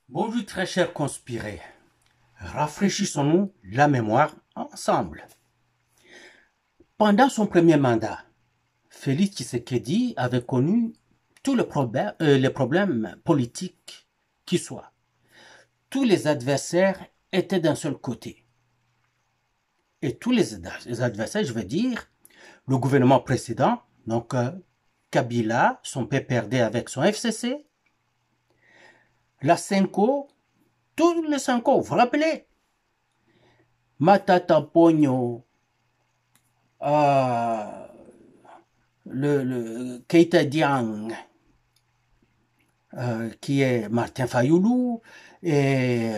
Bonjour très chers conspirés, rafraîchissons-nous la mémoire ensemble. Pendant son premier mandat, Félix Tshisekedi avait connu tous les problèmes politiques qui soient. Tous les adversaires étaient d'un seul côté. Et tous les adversaires, je veux dire, le gouvernement précédent, donc Kabila, son PPRD avec son FCC, la Senko, tous les Senko, vous vous rappelez? Matata Pogno, le Keita Diang, qui est Martin Fayoulou, et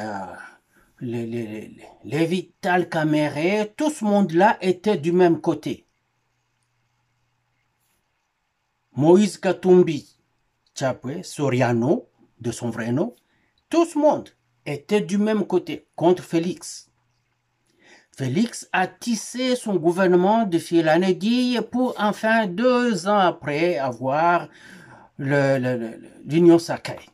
les Vital Kamere, tout ce monde-là était du même côté. Moïse Katumbi, Tchapwe, Soriano, de son vrai nom, tout ce monde était du même côté, contre Félix. Félix a tissé son gouvernement de fil en aiguille pour enfin 2 ans après avoir l'union sacrée.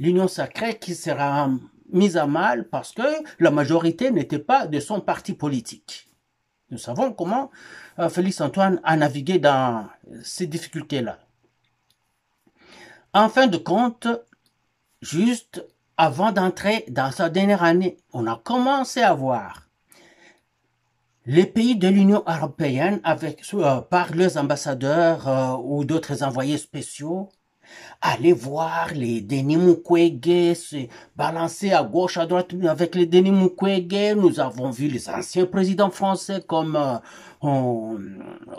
L'union sacrée qui sera mise à mal parce que la majorité n'était pas de son parti politique. Nous savons comment Félix Antoine a navigué dans ces difficultés-là. En fin de compte, juste avant d'entrer dans sa dernière année, on a commencé à voir les pays de l'Union européenne, par leurs ambassadeurs ou d'autres envoyés spéciaux, aller voir les Denis Mukwege se balancer à gauche, à droite avec les Denis Mukwege. Nous avons vu les anciens présidents français comme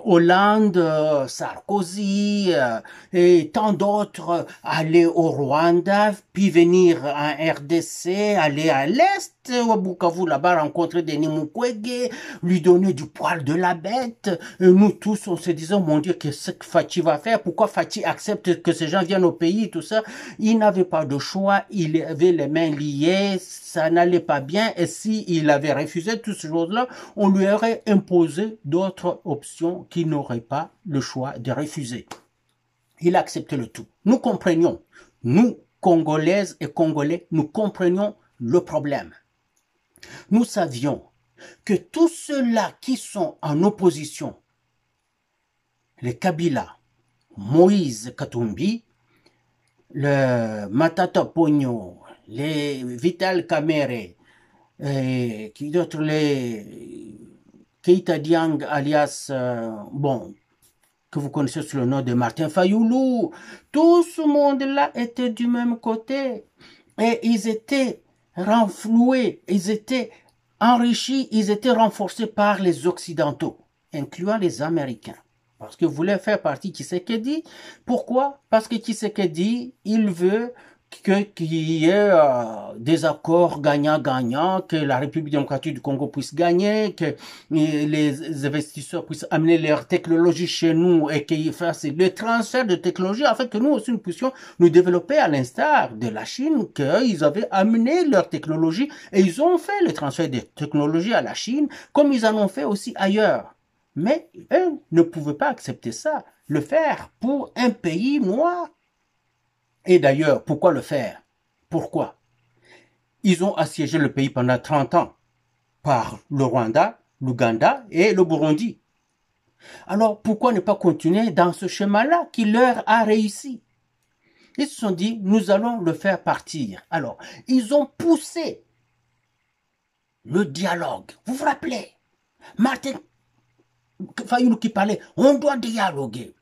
Hollande, Sarkozy et tant d'autres aller au Rwanda, puis venir en RDC, aller à l'Est, au Bukavu, là-bas, rencontrer Denis Mukwege, lui donner du poil de la bête. Et nous tous, on se disait, mon Dieu, qu'est-ce que Fachi va faire? Pourquoi Fachi accepte que ces gens viennent au pays, tout ça? Il n'avait pas de choix, il avait les mains liées, ça n'allait pas bien, et s'il avait refusé toutes ces choses-là, on lui aurait imposé d'autres options qu'il n'aurait pas le choix de refuser. Il acceptait le tout. Nous comprenions, nous, Congolaises et Congolais, nous comprenions le problème. Nous savions que tous ceux-là qui sont en opposition, les Kabila, Moïse Katumbi, le Matata Pogno, les Vital Kamere, qui d'autres, les Keita Diang alias, que vous connaissez sous le nom de Martin Fayoulou, tout ce monde-là était du même côté. Et ils étaient renfloués, ils étaient enrichis, ils étaient renforcés par les Occidentaux, incluant les Américains. Parce que voulait faire partie Tshisekedi. Pourquoi? Parce que Tshisekedi, il veut qu'il y ait des accords gagnant-gagnant, que la République démocratique du Congo puisse gagner, que les investisseurs puissent amener leur technologie chez nous et qu'ils fassent le transfert de technologie afin que nous aussi nous puissions nous développer à l'instar de la Chine, qu'ils avaient amené leur technologie et ils ont fait le transfert de technologie à la Chine comme ils en ont fait aussi ailleurs. Mais eux ne pouvaient pas accepter ça, le faire pour un pays noir. Et d'ailleurs, pourquoi le faire? Pourquoi? Ils ont assiégé le pays pendant 30 ans par le Rwanda, l'Ouganda et le Burundi. Alors, pourquoi ne pas continuer dans ce chemin-là qui leur a réussi? Ils se sont dit, nous allons le faire partir. Alors, ils ont poussé le dialogue. Vous vous rappelez? Martin Fayoulou qui parlait, on doit dialoguer.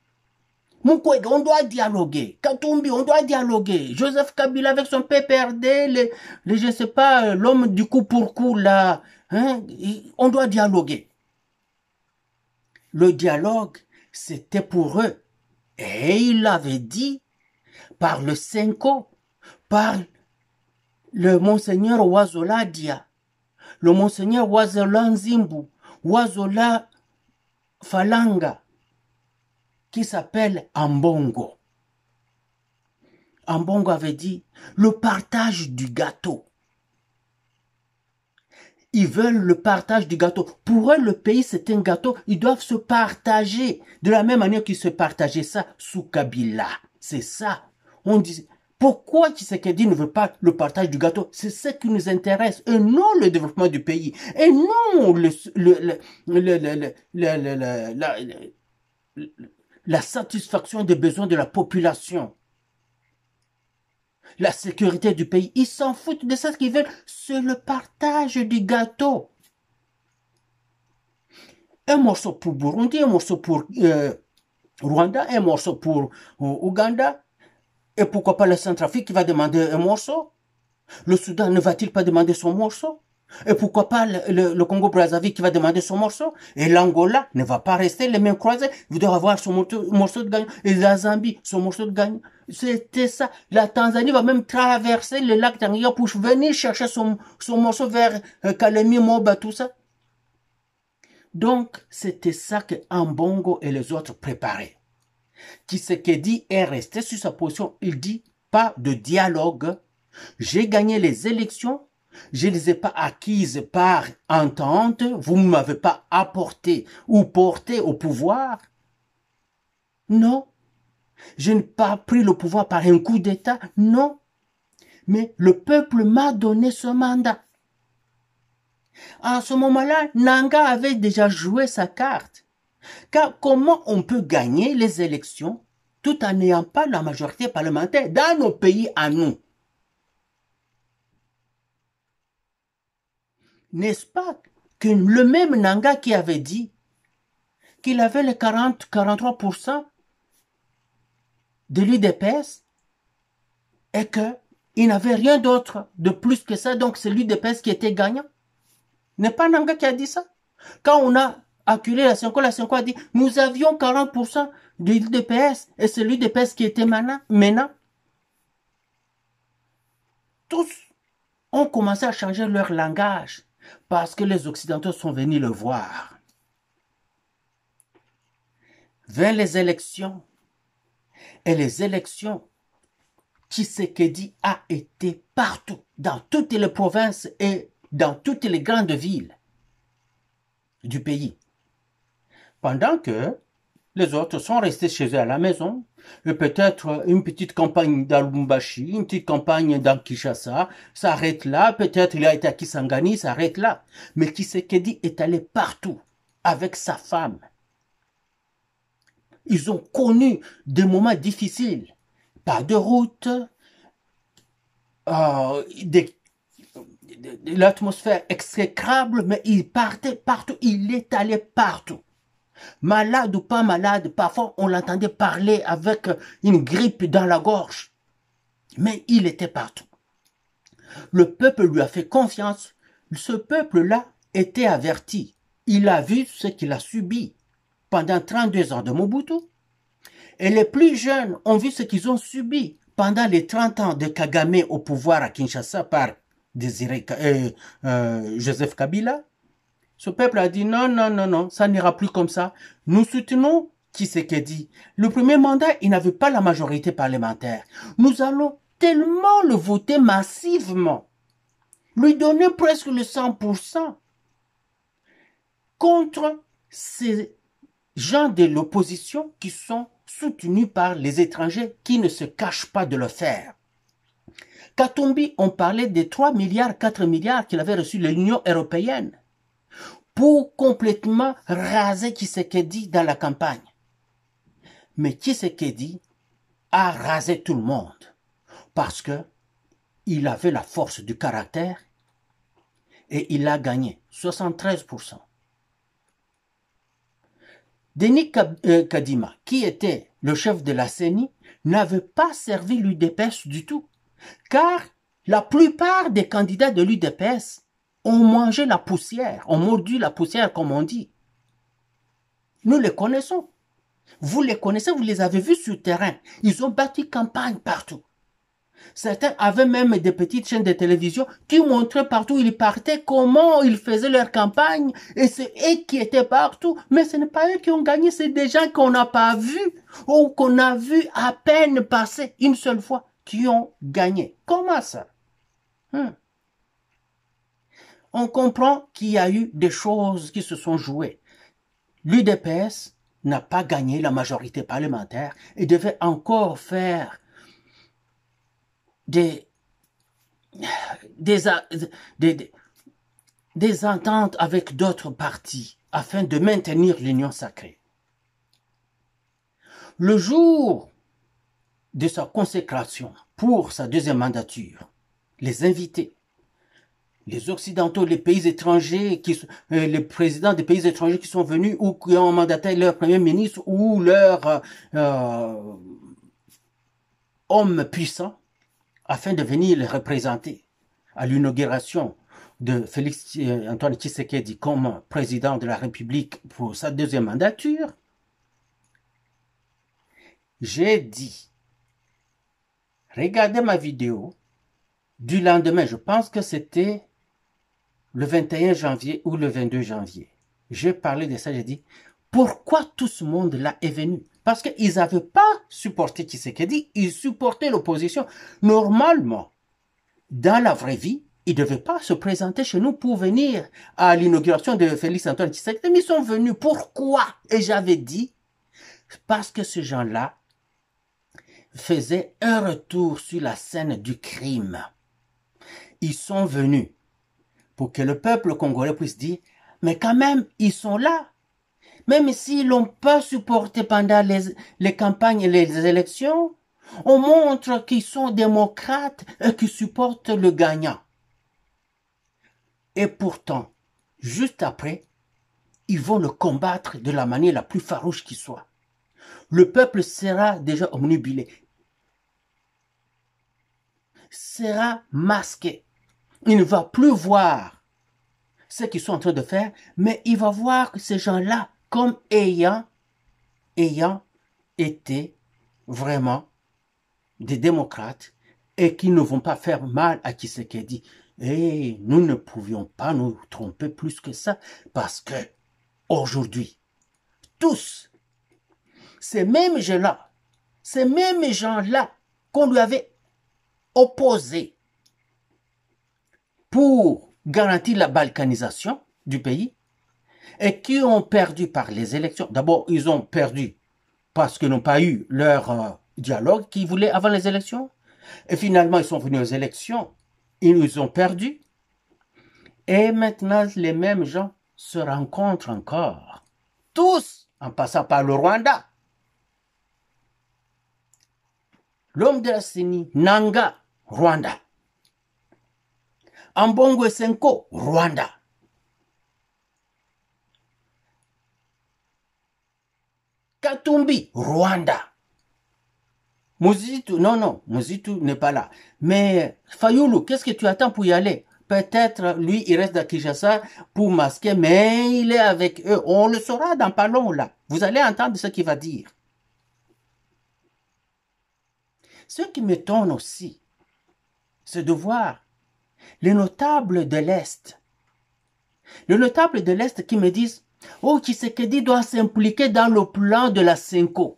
Mukwege, on doit dialoguer. Katumbi, on doit dialoguer. Joseph Kabila avec son PPRD, je ne sais pas, l'homme du coup pour coup là, hein, on doit dialoguer. Le dialogue, c'était pour eux. Et il l'avait dit par le Senko, par le Monseigneur Wazola Dia, le Monseigneur Wazola Nzimbu, Wazola Falanga, qui s'appelle Ambongo. Ambongo avait dit le partage du gâteau. Ils veulent le partage du gâteau. Pour eux, le pays, c'est un gâteau. Ils doivent se partager de la même manière qu'ils se partageaient ça sous Kabila. C'est ça. On dit, Pourquoi Tshisekedi ne veut pas le partage du gâteau? C'est ce qui nous intéresse, et non le développement du pays, et non la satisfaction des besoins de la population, la sécurité du pays. Ils s'en foutent de ça, ce qu'ils veulent, c'est le partage du gâteau. Un morceau pour Burundi, un morceau pour Rwanda, un morceau pour Ouganda, et pourquoi pas la Centrafrique qui va demander un morceau? Le Soudan ne va-t-il pas demander son morceau? Et pourquoi pas le Congo-Brazzaville qui va demander son morceau? Et l'Angola ne va pas rester les mains croisées. Il doit avoir son morceau de gagnant. Et la Zambie, son morceau de gagnant. C'était ça. La Tanzanie va même traverser le lac Tanganyika pour venir chercher son morceau vers Kalemi, Moba, tout ça. Donc, c'était ça que Ambongo et les autres préparaient. Tshisekedi est resté sur sa position. Il dit, pas de dialogue. J'ai gagné les élections. Je ne les ai pas acquises par entente. Vous ne m'avez pas apporté ou porté au pouvoir. Non. Je n'ai pas pris le pouvoir par un coup d'État. Non. Mais le peuple m'a donné ce mandat. À ce moment-là, Nanga avait déjà joué sa carte. Car comment on peut gagner les élections tout en n'ayant pas la majorité parlementaire dans nos pays à nous? N'est-ce pas que le même Nanga qui avait dit qu'il avait les 43% de l'UDPS et qu'il n'avait rien d'autre de plus que ça, donc c'est l'UDPS qui était gagnant? N'est pas Nanga qui a dit ça? Quand on a acculé la Senko a dit nous avions 40% de l'UDPS et c'est l'UDPS qui était maintenant. Tous ont commencé à changer leur langage parce que les Occidentaux sont venus le voir. Vers les élections, et les élections, Tshisekedi a été partout, dans toutes les provinces et dans toutes les grandes villes du pays. Pendant que les autres sont restés chez eux à la maison, et peut-être une petite campagne dans Lubumbashi, une petite campagne dans Kinshasa, s'arrête là, peut-être il a été à Kisangani, s'arrête là. Mais Tshisekedi est allé partout, avec sa femme. Ils ont connu des moments difficiles, pas de route, l'atmosphère exécrable, mais il partait partout, il est allé partout. Malade ou pas malade, parfois on l'entendait parler avec une grippe dans la gorge. Mais il était partout. Le peuple lui a fait confiance. Ce peuple-là était averti. Il a vu ce qu'il a subi pendant 32 ans de Mobutu. Et les plus jeunes ont vu ce qu'ils ont subi pendant les 30 ans de Kagame au pouvoir à Kinshasa par Joseph Kabila. Ce peuple a dit non, non, non, non, ça n'ira plus comme ça. Nous soutenons Tshisekedi. Le premier mandat, il n'avait pas la majorité parlementaire. Nous allons tellement le voter massivement, lui donner presque le 100% contre ces gens de l'opposition qui sont soutenus par les étrangers qui ne se cachent pas de le faire. Katumbi, on parlait des 3 milliards, 4 milliards qu'il avait reçus de l'Union européenne pour complètement raser Tshisekedi dans la campagne. Mais Tshisekedi a rasé tout le monde parce que il avait la force du caractère et il a gagné 73%. Denis Kadima, qui était le chef de la CENI, n'avait pas servi l'UDPS du tout, car la plupart des candidats de l'UDPS ont mangé la poussière, ont mordu la poussière, comme on dit. Nous les connaissons. Vous les connaissez, vous les avez vus sur le terrain. Ils ont bâti campagne partout. Certains avaient même des petites chaînes de télévision qui montraient partout où ils partaient, comment ils faisaient leur campagne, et c'est eux qui étaient partout. Mais ce n'est pas eux qui ont gagné, c'est des gens qu'on n'a pas vus, ou qu'on a vu à peine passer une seule fois, qui ont gagné. Comment ça? On comprend qu'il y a eu des choses qui se sont jouées. L'UDPS n'a pas gagné la majorité parlementaire et devait encore faire des, des, des, des ententes avec d'autres partis afin de maintenir l'union sacrée. Le jour de sa consécration pour sa deuxième mandature, les invités, les Occidentaux, les pays étrangers, les présidents des pays étrangers qui sont venus ou qui ont mandaté leur premier ministre ou leur homme puissant afin de venir les représenter à l'inauguration de Félix Antoine Tshisekedi comme président de la République pour sa deuxième mandature, j'ai dit, regardez ma vidéo du lendemain, je pense que c'était le 21 janvier ou le 22 janvier. J'ai parlé de ça, j'ai dit, pourquoi tout ce monde-là est venu? Parce qu'ils n'avaient pas supporté Tshisekedi, ils supportaient l'opposition. Normalement, dans la vraie vie, ils ne devaient pas se présenter chez nous pour venir à l'inauguration de Félix Antoine Tshisekedi, mais ils sont venus. Pourquoi? Et j'avais dit, parce que ces gens-là faisaient un retour sur la scène du crime. Ils sont venus pour que le peuple congolais puisse dire, mais quand même, ils sont là. Même s'ils l'ont pas supporté pendant les campagnes et les élections, on montre qu'ils sont démocrates et qu'ils supportent le gagnant. Et pourtant, juste après, ils vont le combattre de la manière la plus farouche qui soit. Le peuple sera déjà omnubilé, sera masqué. Il ne va plus voir ce qu'ils sont en train de faire, mais il va voir que ces gens-là, comme ayant été vraiment des démocrates et qui ne vont pas faire mal à Tshisekedi. Et nous ne pouvions pas nous tromper plus que ça parce que aujourd'hui, tous, ces mêmes gens-là qu'on lui avait opposés pour garantir la balkanisation du pays et qui ont perdu par les élections. D'abord, ils ont perdu parce qu'ils n'ont pas eu leur dialogue qu'ils voulaient avant les élections. Et finalement, ils sont venus aux élections. Ils ont perdu. Et maintenant, les mêmes gens se rencontrent encore. Tous en passant par le Rwanda. L'homme de la CENI, Nanga, Rwanda. Ambongo Senko, Rwanda. Katumbi, Rwanda. Muzitu, non, Muzitu n'est pas là. Mais Fayoulou, qu'est-ce que tu attends pour y aller? Peut-être, lui, il reste à Kinshasa pour masquer, mais il est avec eux. On le saura dans pas long, là. Vous allez entendre ce qu'il va dire. Ce qui m'étonne aussi, c'est de voir les notables de l'Est. Les notables de l'Est qui me disent, oh, Tshisekedi doit s'impliquer dans le plan de la Senko.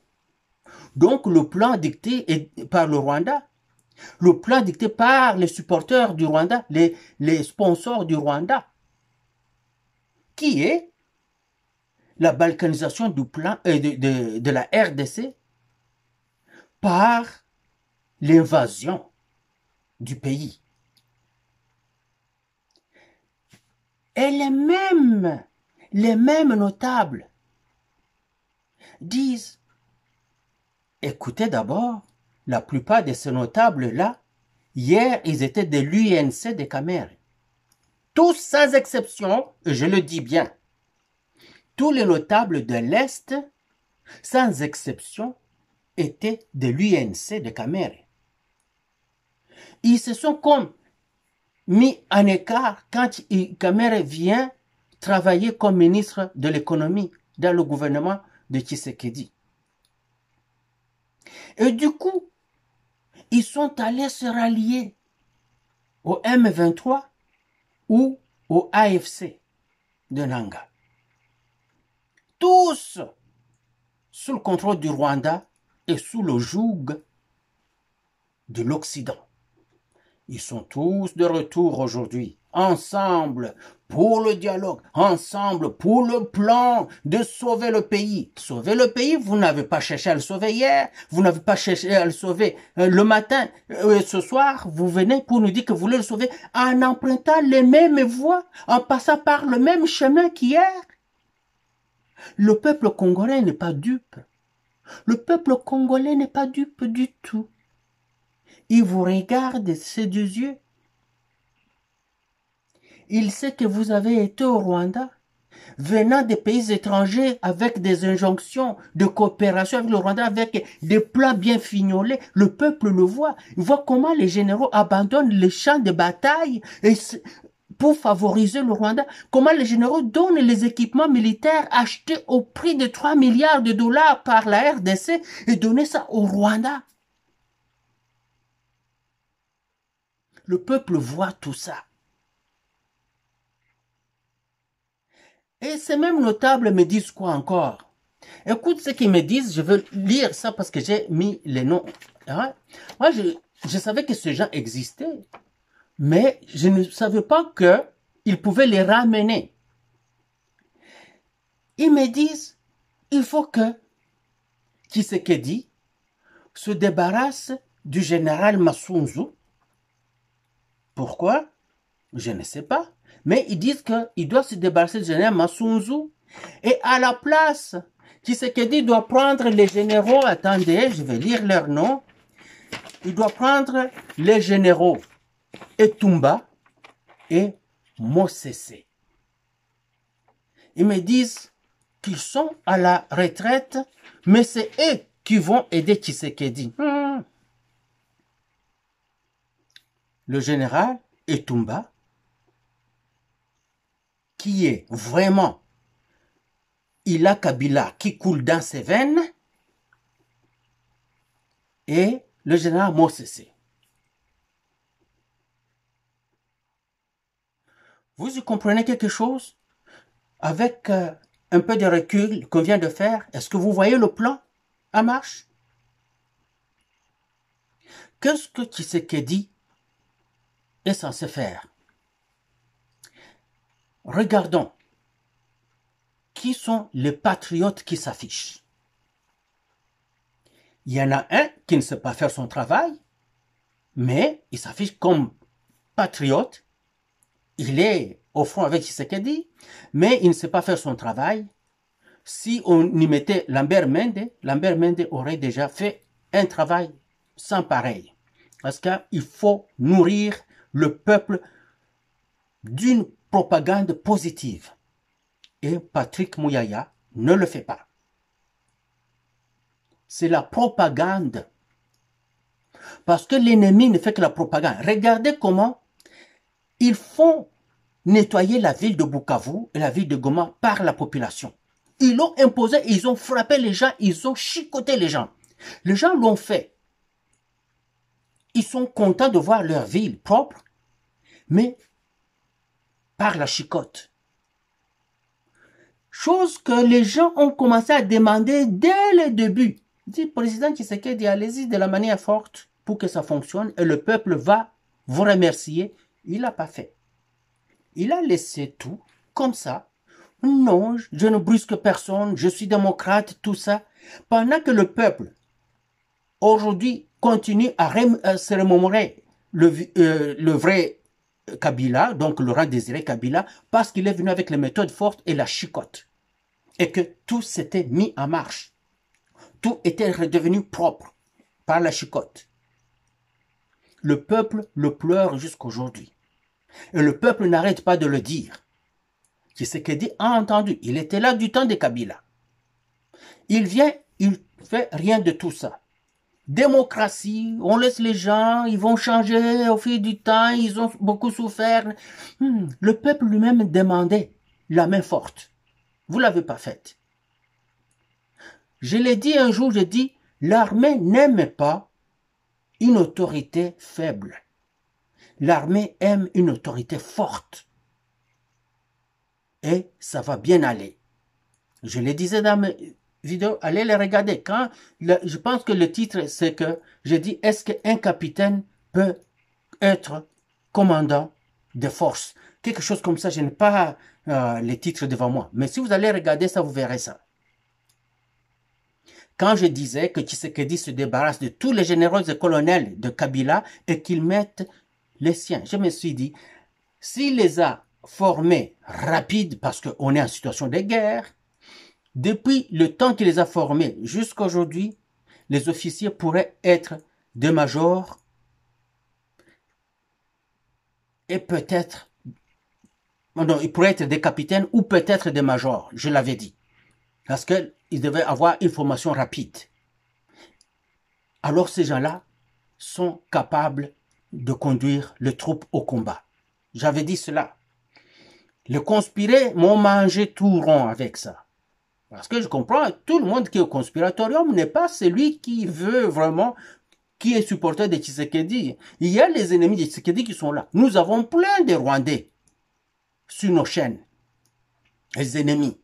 Donc, le plan dicté par le Rwanda, le plan dicté par les supporters du Rwanda, les sponsors du Rwanda, qui est la balkanisation du plan de la RDC par l'invasion du pays. Et les mêmes notables disent, écoutez d'abord, la plupart de ces notables-là, hier, ils étaient de l'UNC de Camere. Tous sans exception, et je le dis bien, tous les notables de l'Est, sans exception, étaient de l'UNC de Camere. Ils se sont comme mis en écart quand Camere vient travailler comme ministre de l'économie dans le gouvernement de Tshisekedi. Et du coup, ils sont allés se rallier au M23 ou au AFC de Nanga. Tous sous le contrôle du Rwanda et sous le joug de l'Occident. Ils sont tous de retour aujourd'hui ensemble pour le dialogue, ensemble pour le plan de sauver le pays. Sauver le pays, vous n'avez pas cherché à le sauver hier, vous n'avez pas cherché à le sauver le matin, ce soir, vous venez pour nous dire que vous voulez le sauver en empruntant les mêmes voies, en passant par le même chemin qu'hier. Le peuple congolais n'est pas dupe. Le peuple congolais n'est pas dupe du tout. Il vous regarde ces deux yeux. Il sait que vous avez été au Rwanda, venant des pays étrangers avec des injonctions de coopération avec le Rwanda, avec des plans bien fignolés. Le peuple le voit. Il voit comment les généraux abandonnent les champs de bataille pour favoriser le Rwanda. Comment les généraux donnent les équipements militaires achetés au prix de 3 milliards de dollars par la RDC et donner ça au Rwanda. Le peuple voit tout ça. Et ces mêmes notables me disent quoi encore? Écoute ce qu'ils me disent, je veux lire ça parce que j'ai mis les noms. Hein? Moi, je savais que ces gens existaient, mais je ne savais pas qu'ils pouvaient les ramener. Ils me disent, il faut que Tshisekedi se débarrasse du général Masunzu. Pourquoi? Je ne sais pas. Mais ils disent qu'il doit se débarrasser du général Masunzu. Et à la place, Tshisekedi doit prendre les généraux, attendez, je vais lire leur nom. Il doit prendre les généraux Etumba et Mosese. Ils me disent qu'ils sont à la retraite, mais c'est eux qui vont aider Tshisekedi. Le général Etumba, qui est vraiment, il a Kabila qui coule dans ses veines, et le général Mosese. Vous y comprenez quelque chose? Avec un peu de recul qu'on vient de faire, est-ce que vous voyez le plan en marche? Qu'est-ce que Tshisekedi est censé faire? Regardons. Qui sont les patriotes qui s'affichent? Il y en a un qui ne sait pas faire son travail, mais il s'affiche comme patriote. Il est au front avec Tshisekedi, mais il ne sait pas faire son travail. Si on y mettait Lambert Mende aurait déjà fait un travail sans pareil. Parce qu'il faut nourrir le peuple d'une propagande positive. Et Patrick Mouyaya ne le fait pas. C'est la propagande. Parce que l'ennemi ne fait que la propagande. Regardez comment ils font nettoyer la ville de Bukavu et la ville de Goma par la population. Ils l'ont imposé, ils ont frappé les gens, ils ont chicoté les gens. Les gens l'ont fait. Ils sont contents de voir leur ville propre, mais par la chicote. Chose que les gens ont commencé à demander dès le début. Le président Tshisekedi, allez-y de la manière forte pour que ça fonctionne et le peuple va vous remercier. Il n'a pas fait. Il a laissé tout comme ça. Non, je ne brusque personne, je suis démocrate, tout ça. Pendant que le peuple, aujourd'hui, continue à se remémorer le vrai Kabila, donc Laurent Désiré Kabila, parce qu'il est venu avec les méthodes fortes et la chicote. Et que tout s'était mis en marche. Tout était redevenu propre par la chicote. Le peuple le pleure jusqu'aujourd'hui. Et le peuple n'arrête pas de le dire. Tshisekedi a entendu. Il était là du temps de Kabila. Il vient, il fait rien de tout ça. Démocratie, on laisse les gens, ils vont changer au fil du temps, ils ont beaucoup souffert. Le peuple lui-même demandait la main forte. Vous ne l'avez pas faite. Je l'ai dit un jour, j'ai dit, l'armée n'aime pas une autorité faible. L'armée aime une autorité forte. Et ça va bien aller. Je le disais dans mes vidéos, allez les regarder. Je pense que le titre, c'est que, je dis, est-ce qu'un capitaine peut être commandant de force. Quelque chose comme ça, je n'ai pas les titres devant moi. Mais si vous allez regarder ça, vous verrez ça. Quand je disais que Tshisekedi se débarrasse de tous les généraux et colonels de Kabila et qu'ils mettent les siens, je me suis dit, s'il les a formés rapides, parce qu'on est en situation de guerre, depuis le temps qu'il les a formés jusqu'à aujourd'hui, les officiers pourraient être des majors et peut-être, non, ils pourraient être des capitaines ou peut-être des majors, je l'avais dit. Parce qu'ils devaient avoir une formation rapide. Alors ces gens-là sont capables de conduire les troupes au combat. J'avais dit cela. Les conspirés m'ont mangé tout rond avec ça. Parce que je comprends, tout le monde qui est au conspiratorium n'est pas celui qui veut vraiment, qui est supporter de Tshisekedi. Il y a les ennemis de Tshisekedi qui sont là. Nous avons plein de Rwandais sur nos chaînes. Les ennemis.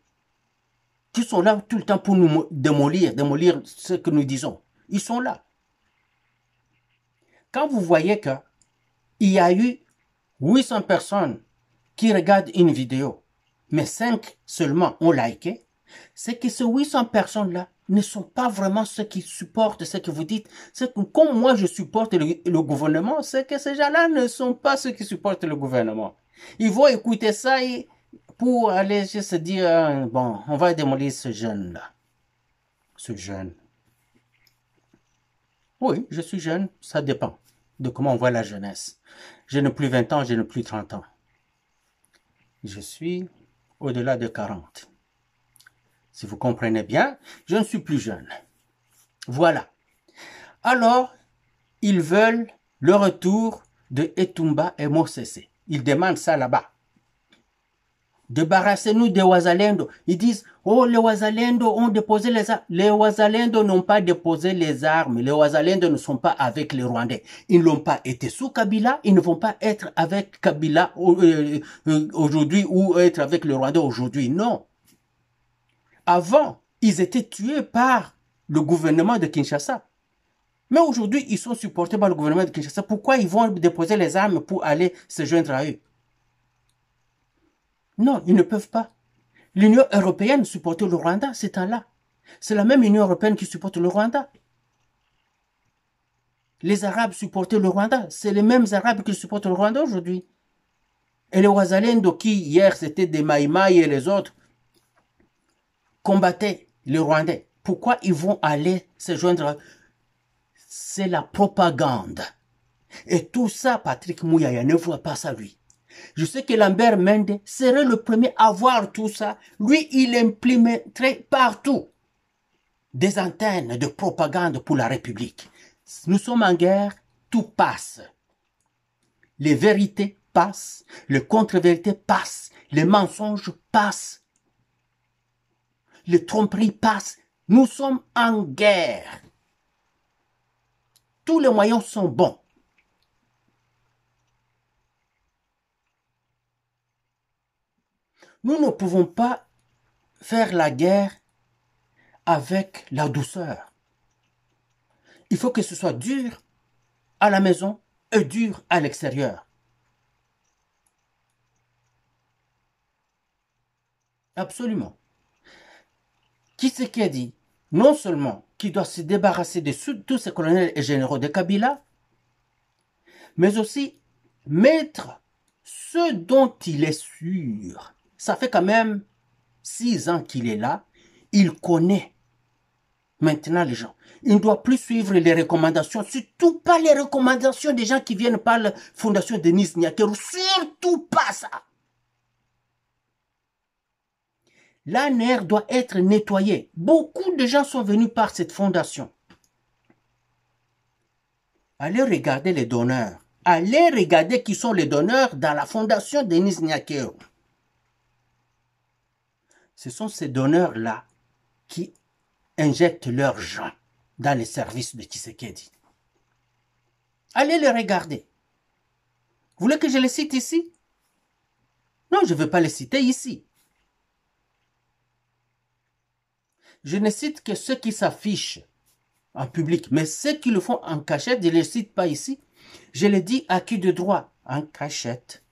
Qui sont là tout le temps pour nous démolir ce que nous disons. Ils sont là. Quand vous voyez qu'il y a eu 800 personnes qui regardent une vidéo, mais 5 seulement ont liké, c'est que ces 800 personnes-là ne sont pas vraiment ceux qui supportent ce que vous dites. C'est que comme moi je supporte le gouvernement, c'est que ces gens-là ne sont pas ceux qui supportent le gouvernement. Ils vont écouter ça et pour aller juste se dire, bon, on va démolir ce jeune-là. Ce jeune. Oui, je suis jeune, ça dépend de comment on voit la jeunesse. Je n'ai plus 20 ans, je n'ai plus 30 ans. Je suis au-delà de 40. Si vous comprenez bien, je ne suis plus jeune. Voilà. Alors, ils veulent le retour de Etumba et Mosese. Ils demandent ça là-bas. Débarrassez-nous des Wazalendo. Ils disent, oh, les Wazalendo ont déposé les armes. Les Wazalendo n'ont pas déposé les armes. Les Wazalendo ne sont pas avec les Rwandais. Ils n'ont pas été sous Kabila. Ils ne vont pas être avec Kabila aujourd'hui ou être avec le Rwandais aujourd'hui. Non. Avant, ils étaient tués par le gouvernement de Kinshasa. Mais aujourd'hui, ils sont supportés par le gouvernement de Kinshasa. Pourquoi ils vont déposer les armes pour aller se joindre à eux? Non, ils ne peuvent pas. L'Union européenne supporte le Rwanda ces temps-là. C'est la même Union européenne qui supporte le Rwanda. Les Arabes supportaient le Rwanda. C'est les mêmes Arabes qui supportent le Rwanda aujourd'hui. Et les Wazalendo qui, hier, c'était des Maïmaï et les autres, combattaient les Rwandais. Pourquoi ils vont aller se joindre? C'est la propagande. Et tout ça, Patrick Mouyaya ne voit pas ça, lui. Je sais que Lambert Mende serait le premier à voir tout ça. Lui, il implémenterait partout des antennes de propagande pour la République. Nous sommes en guerre, tout passe. Les vérités passent, les contre-vérités passent, les mensonges passent, les tromperies passent. Nous sommes en guerre. Tous les moyens sont bons. Nous ne pouvons pas faire la guerre avec la douceur. Il faut que ce soit dur à la maison et dur à l'extérieur. Absolument. Tshisekedi, non seulement qui doit se débarrasser de tous ces colonels et généraux de Kabila, mais aussi mettre ce dont il est sûr. Ça fait quand même 6 ans qu'il est là. Il connaît maintenant les gens. Il ne doit plus suivre les recommandations, surtout pas les recommandations des gens qui viennent par la fondation Denis Nyakeru. Surtout pas ça. L'ANR doit être nettoyée. Beaucoup de gens sont venus par cette fondation. Allez regarder les donneurs. Allez regarder qui sont les donneurs dans la fondation Denis Nyakeru. Ce sont ces donneurs-là qui injectent leurs gens dans les services de Tshisekedi. Allez les regarder. Vous voulez que je les cite ici? Non, je ne veux pas les citer ici. Je ne cite que ceux qui s'affichent en public, mais ceux qui le font en cachette, je ne les cite pas ici. Je les dis à qui de droit? En cachette.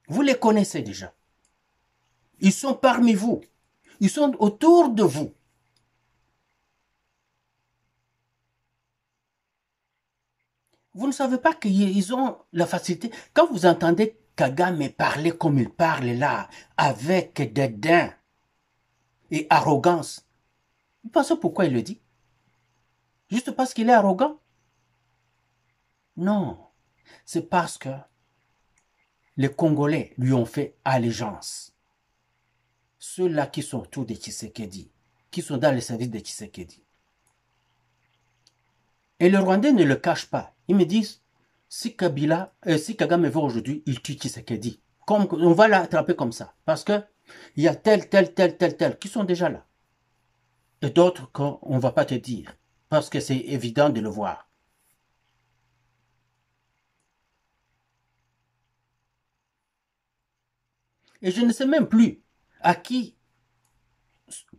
Vous les connaissez déjà. Ils sont parmi vous. Ils sont autour de vous. Vous ne savez pas qu'ils ont la facilité. Quand vous entendez Kagame parler comme il parle là, avec dédain et arrogance, vous pensez pourquoi il le dit? Juste parce qu'il est arrogant? Non, c'est parce que les Congolais lui ont fait allégeance. Ceux-là qui sont autour de Tshisekedi, qui sont dans le service de Tshisekedi. Et les Rwandais ne le cachent pas. Ils me disent, si Kagame veut aujourd'hui, il tue Tshisekedi. Comme, on va l'attraper comme ça. Parce que il y a tel qui sont déjà là. Et d'autres qu'on ne va pas te dire. Parce que c'est évident de le voir. Et je ne sais même plus à qui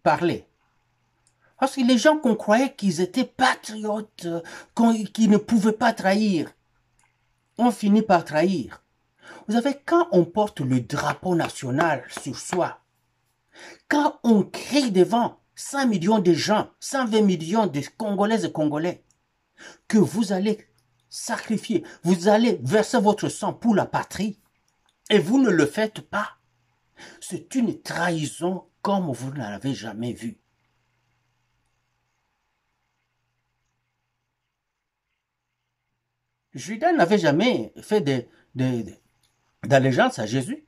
parler. Parce que les gens qu'on croyait qu'ils étaient patriotes, qu'ils ne pouvaient pas trahir, ont fini par trahir. Vous savez, quand on porte le drapeau national sur soi, quand on crie devant 100 millions de gens, 120 millions de Congolaises et Congolais, que vous allez sacrifier, vous allez verser votre sang pour la patrie, et vous ne le faites pas, c'est une trahison comme vous ne l'avez jamais vu. Judas n'avait jamais fait d'allégeance à Jésus.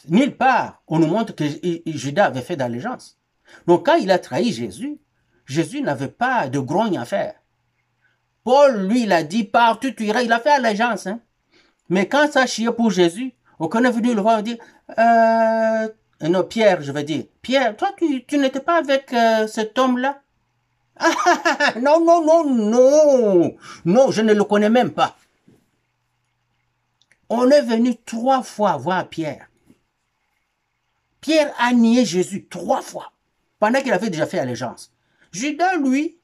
Nulle part, on nous montre que Judas avait fait d'allégeance. Donc quand il a trahi Jésus, Jésus n'avait pas de grogne à faire. Paul, lui, il a dit, partout tu iras, il a fait allégeance. Hein. Mais quand ça chiait pour Jésus, aucun est venu le voir et dire, non, Pierre, je veux dire, Pierre, toi, tu n'étais pas avec cet homme-là? Ah, non, non, non, non, non, je ne le connais même pas. On est venu 3 fois voir Pierre. Pierre a nié Jésus 3 fois, pendant qu'il avait déjà fait allégeance. Judas, lui,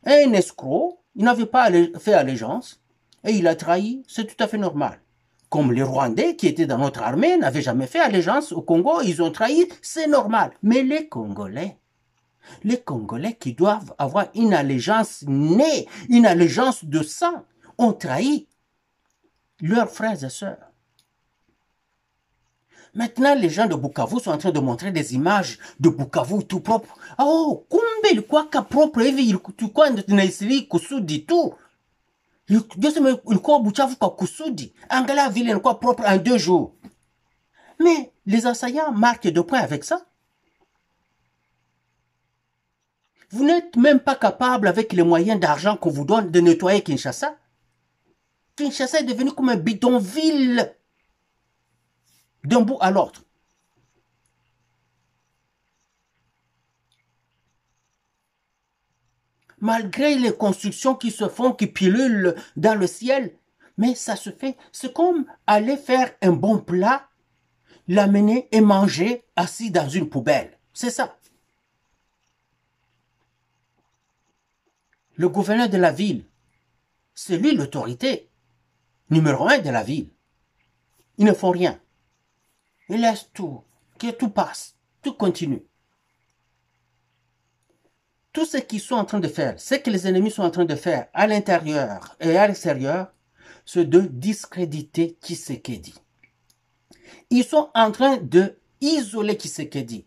est un escroc, il n'avait pas fait allégeance, et il a trahi, c'est tout à fait normal. Comme les Rwandais qui étaient dans notre armée n'avaient jamais fait allégeance au Congo, ils ont trahi, c'est normal. Mais les Congolais qui doivent avoir une allégeance née, une allégeance de sang, ont trahi leurs frères et sœurs. Maintenant, les gens de Bukavu sont en train de montrer des images de Bukavu tout propre. Oh, kumbe ilikuwa propre hivi, ilikuwa inaisiri kusudi tu. Ilikuwa Bukavu kwa kusudi. Angalia vile ilikuwa propre en 2 jours. Mais les assaillants marquent de points avec ça. Vous n'êtes même pas capable, avec les moyens d'argent qu'on vous donne, de nettoyer Kinshasa. Kinshasa est devenu comme un bidonville d'un bout à l'autre. Malgré les constructions qui se font, qui pilulent dans le ciel, mais ça se fait. C'est comme aller faire un bon plat, l'amener et manger assis dans une poubelle. C'est ça. Le gouverneur de la ville, c'est lui l'autorité numéro 1 de la ville. Ils ne font rien. Ils laissent tout, que tout passe, tout continue. Tout ce qu'ils sont en train de faire, ce que les ennemis sont en train de faire à l'intérieur et à l'extérieur, c'est de discréditer Tshisekedi. Ils sont en train de isoler Tshisekedi,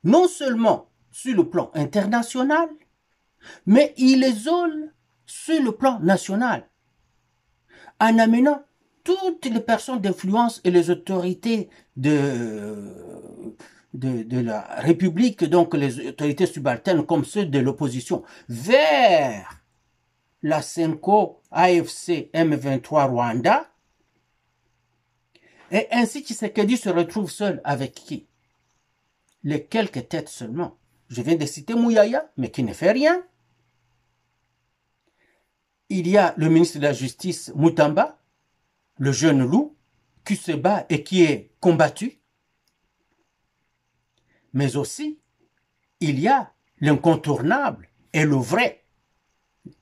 non seulement sur le plan international, mais ils l'isolent sur le plan national, en amenant toutes les personnes d'influence et les autorités de la République, donc les autorités subalternes comme ceux de l'opposition, vers la CENCO AFC M23 Rwanda. Et ainsi Tshisekedi se retrouve seul avec qui? Les quelques têtes seulement. Je viens de citer Mouyaya, mais qui ne fait rien. Il y a le ministre de la Justice Mutamba, le jeune loup, qui se bat et qui est combattu. Mais aussi, il y a l'incontournable et le vrai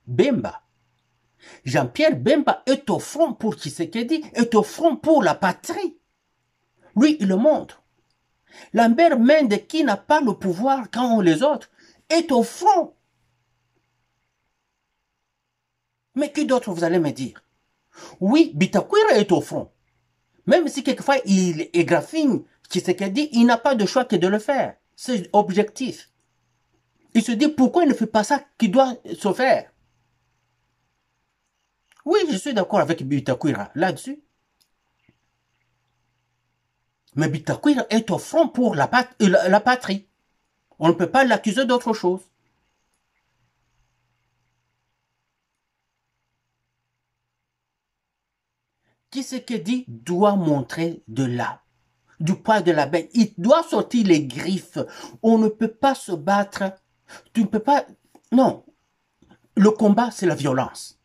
Bemba, Jean-Pierre Bemba est au front pour Tshisekedi, est au front pour la patrie. Lui, il le montre. Lambert Mende, qui n'a pas le pouvoir quand les autres, est au front. Mais qui d'autre vous allez me dire? Oui, Bitakwira est au front. Même si quelquefois il égraphine Tshisekedi, il n'a pas de choix que de le faire. C'est objectif. Il se dit pourquoi il ne fait pas ça qui doit se faire. Oui, je suis d'accord avec Bitakwira là-dessus. Mais Bitakwira est au front pour la patrie. On ne peut pas l'accuser d'autre chose. Tshisekedi doit montrer de là, du poids de la bête. Il doit sortir les griffes. On ne peut pas se battre. Tu ne peux pas... Non. Le combat, c'est la violence.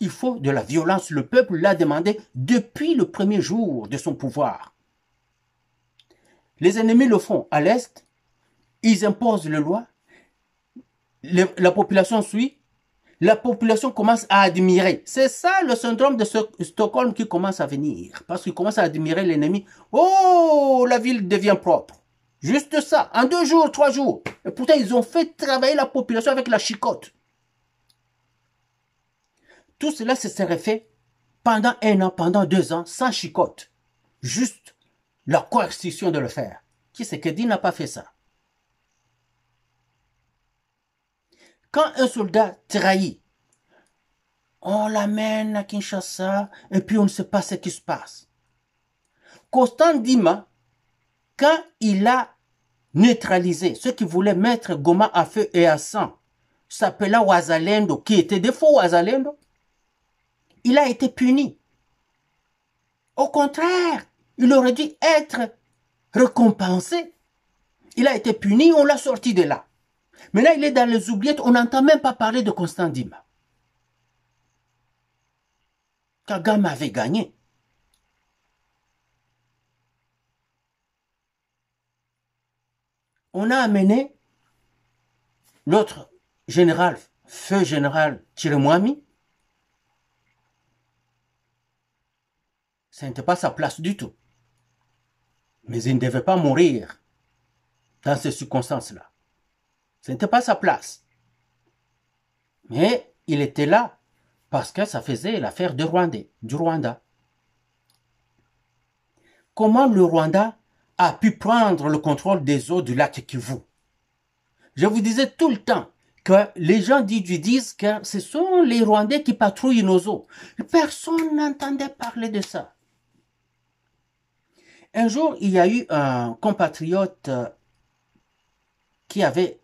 Il faut de la violence. Le peuple l'a demandé depuis le premier jour de son pouvoir. Les ennemis le font à l'Est. Ils imposent les lois. La population suit. La population commence à admirer. C'est ça le syndrome de Stockholm qui commence à venir. Parce qu'il commence à admirer l'ennemi. Oh, la ville devient propre. Juste ça, en 2 jours, 3 jours. Et pourtant, ils ont fait travailler la population avec la chicotte. Tout cela se serait fait pendant 1 an, pendant 2 ans, sans chicotte. Juste la coercition de le faire. Tshisekedi n'a pas fait ça. Quand un soldat trahit, on l'amène à Kinshasa et puis on ne sait pas ce qui se passe. Constant Ndima, quand il a neutralisé ceux qui voulaient mettre Goma à feu et à sang, s'appela Wazalendo, qui était des faux Wazalendo, il a été puni. Au contraire, il aurait dû être récompensé. Il a été puni, on l'a sorti de là. Maintenant, il est dans les oubliettes, on n'entend même pas parler de Constant Ndima. Kagame avait gagné. On a amené l'autre général, feu général Chiremwami. Ce n'était pas sa place du tout. Mais il ne devait pas mourir dans ces circonstances-là. Ce n'était pas sa place. Mais il était là parce que ça faisait l'affaire du Rwanda. Comment le Rwanda a pu prendre le contrôle des eaux du lac Kivu? Je vous disais tout le temps que les gens disent que ce sont les Rwandais qui patrouillent nos eaux. Personne n'entendait parler de ça. Un jour, il y a eu un compatriote qui avait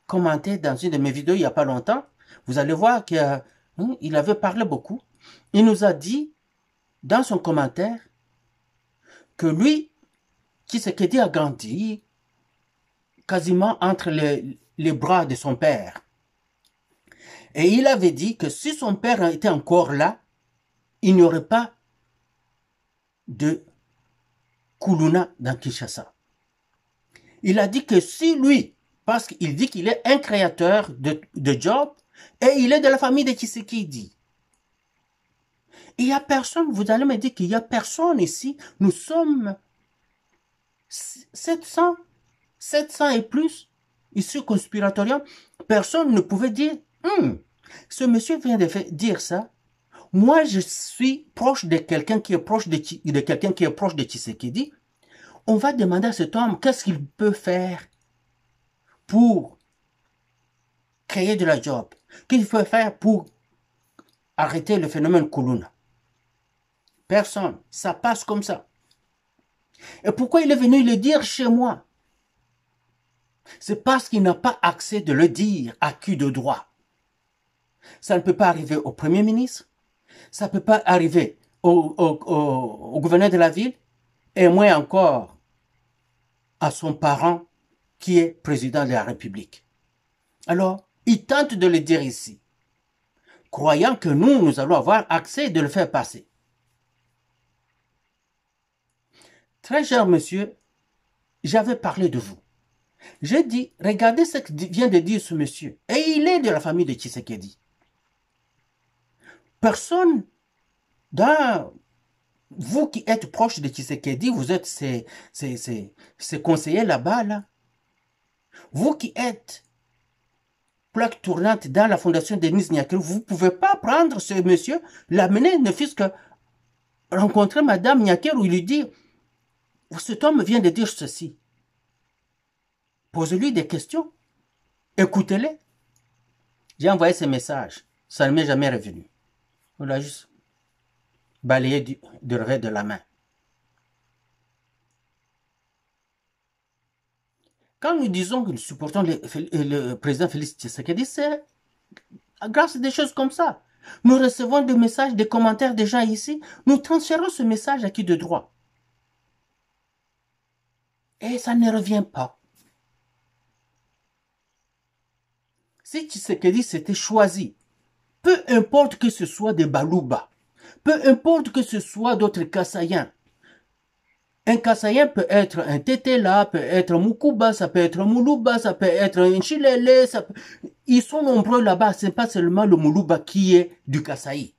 commenté dans une de mes vidéos il n'y a pas longtemps. Vous allez voir qu'il avait parlé beaucoup. Il nous a dit dans son commentaire que lui, Tshisekedi a grandi quasiment entre les bras de son père. Et il avait dit que si son père était encore là, il n'y aurait pas de Kuluna dans Kinshasa. Il a dit que si lui, parce qu'il dit qu'il est un créateur de job, et il est de la famille de Tshisekedi. Il n'y a personne, vous allez me dire qu'il n'y a personne ici, nous sommes 700 et plus, ici conspiratorium, personne ne pouvait dire, ce monsieur vient de dire ça, moi je suis proche de quelqu'un qui est proche de quelqu'un qui est proche de Tshisekedi, on va demander à cet homme qu'est-ce qu'il peut faire pour créer de la job, qu'est-ce qu'il peut faire pour arrêter le phénomène Kuluna. Personne, ça passe comme ça. Et pourquoi il est venu le dire chez moi? C'est parce qu'il n'a pas accès de le dire à qui de droit. Ça ne peut pas arriver au Premier ministre, ça ne peut pas arriver au gouverneur de la ville, et moins encore à son parent qui est président de la République. Alors, il tente de le dire ici, croyant que nous allons avoir accès de le faire passer. Très cher monsieur, j'avais parlé de vous. J'ai dit, regardez ce que vient de dire ce monsieur. Et il est de la famille de Tshisekedi. Personne dans vous qui êtes proche de Tshisekedi, vous êtes ses conseillers là-bas, là. Vous qui êtes plaque tournante dans la fondation Denis Nyakeru, vous ne pouvez pas prendre ce monsieur, l'amener, ne fût-ce que rencontrer Madame Nyakeru, lui dire, cet homme vient de dire ceci. Posez-lui des questions. Écoutez-les. J'ai envoyé ce message. Ça ne m'est jamais revenu. On l'a juste balayé du revers de la main. Quand nous disons que nous supportons le président Félix Tshisekedi, c'est grâce à des choses comme ça. Nous recevons des messages, des commentaires des gens ici. Nous transférons ce message à qui de droit. Et ça ne revient pas. Si Tshisekedi s'était choisi, peu importe que ce soit des Balouba, peu importe que ce soit d'autres Kassaïens, un Kassaïen peut être un Tetela, peut être un Mukuba, ça peut être un Moulouba, ça peut être un Chilele, ils sont nombreux là-bas, c'est pas seulement le Moulouba qui est du Kassaï.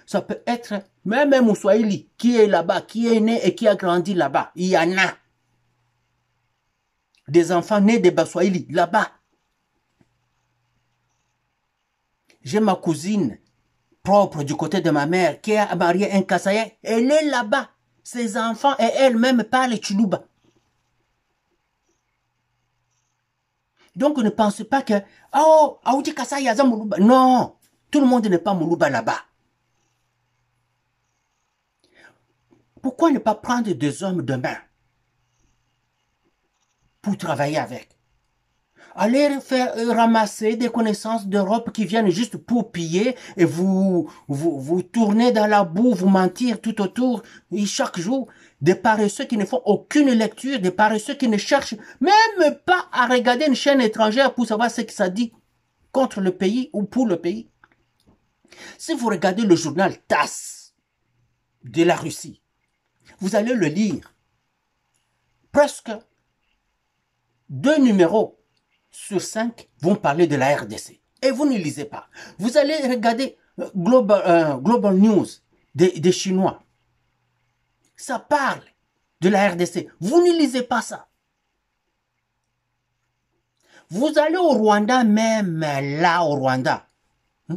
Ça peut être même un Moussoaïli qui est là-bas, qui est né et qui a grandi là-bas. Il y en a. Des enfants nés des Baswahili là-bas. J'ai ma cousine propre du côté de ma mère qui a marié un Kassaïen. Elle est là-bas. Ses enfants et elle-même parlent Tchoulouba. Donc ne pensez pas que oh, Aoudi Kassaï Yaza Moulouba. Non, tout le monde n'est pas Moulouba là-bas. Pourquoi ne pas prendre des hommes de main pour travailler avec? Allez faire ramasser des connaissances d'Europe qui viennent juste pour piller et vous tourner dans la boue, vous mentir tout autour et chaque jour. Des paresseux qui ne font aucune lecture, des paresseux qui ne cherchent même pas à regarder une chaîne étrangère pour savoir ce que ça dit contre le pays ou pour le pays. Si vous regardez le journal TASS de la Russie, vous allez le lire. Presque 2 numéros sur 5 vont parler de la RDC. Et vous ne lisez pas. Vous allez regarder Global News des Chinois. Ça parle de la RDC. Vous ne lisez pas ça. Vous allez au Rwanda, même là au Rwanda.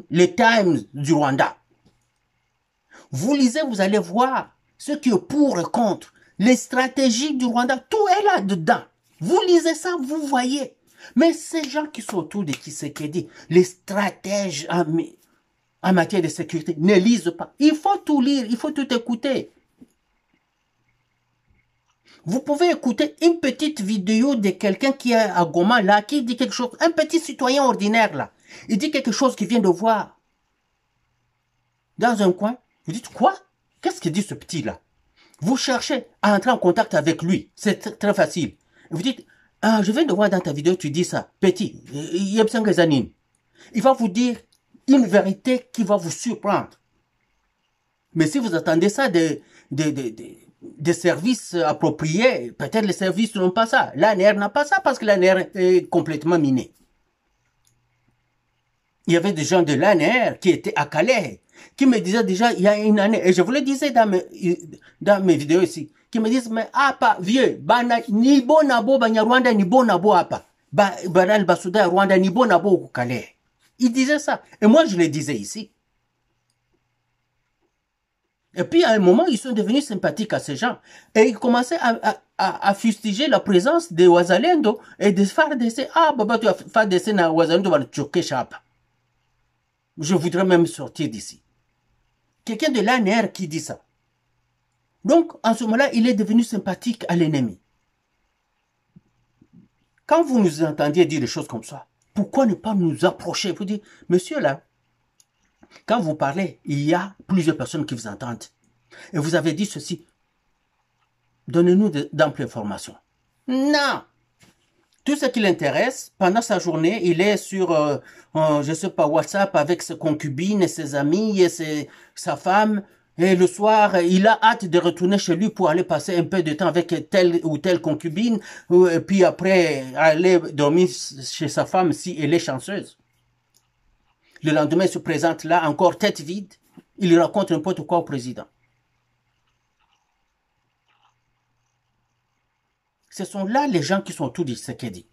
Les Times du Rwanda. Vous lisez, vous allez voir ce qui est pour et contre. Les stratégies du Rwanda, tout est là-dedans. Vous lisez ça, vous voyez. Mais ces gens qui sont autour de Tshisekedi, les stratèges en matière de sécurité, ne lisent pas. Il faut tout lire, il faut tout écouter. Vous pouvez écouter une petite vidéo de quelqu'un qui est à Goma, là, qui dit quelque chose, un petit citoyen ordinaire, là. Il dit quelque chose qu'il vient de voir. Dans un coin, vous dites, quoi? Qu'est-ce qu'il dit ce petit-là? Vous cherchez à entrer en contact avec lui. C'est très facile. Vous dites, ah, je viens de voir dans ta vidéo, tu dis ça. Petit, il va vous dire une vérité qui va vous surprendre. Mais si vous attendez ça des services appropriés, peut-être les services n'ont pas ça. L'ANR n'a pas ça parce que l'ANR est complètement miné. Il y avait des gens de l'ANR qui étaient à Calais, qui me disaient déjà il y a une année, et je vous le disais dans mes vidéos ici, qui me disent, mais apa, vieux, ni bon nabo, Rwanda, ni bon nabo apa, banal basuda, Rwanda, ni bon nabo au Calais. Ils disaient ça. Et moi, je le disais ici. Et puis, à un moment, ils sont devenus sympathiques à ces gens. Et ils commençaient à fustiger la présence de Wazalendo et de FARDC. Ah, baba, tu vas FARDC na Wazalendo va le choquer chapa. Je voudrais même sortir d'ici. Quelqu'un de l'ANR qui dit ça. Donc, en ce moment-là, il est devenu sympathique à l'ennemi. Quand vous nous entendiez dire des choses comme ça, pourquoi ne pas nous approcher? Vous dites, monsieur là, quand vous parlez, il y a plusieurs personnes qui vous entendent. Et vous avez dit ceci. Donnez-nous d'amples informations. Non. Tout ce qui l'intéresse, pendant sa journée, il est sur, je sais pas, WhatsApp avec ses concubines et ses amis et sa femme. Et le soir, il a hâte de retourner chez lui pour aller passer un peu de temps avec telle ou telle concubine, et puis après aller dormir chez sa femme si elle est chanceuse. Le lendemain, il se présente là, encore tête vide. Il raconte n'importe quoi au président. Ce sont là les gens qui sont tout dit ce qu'il dit.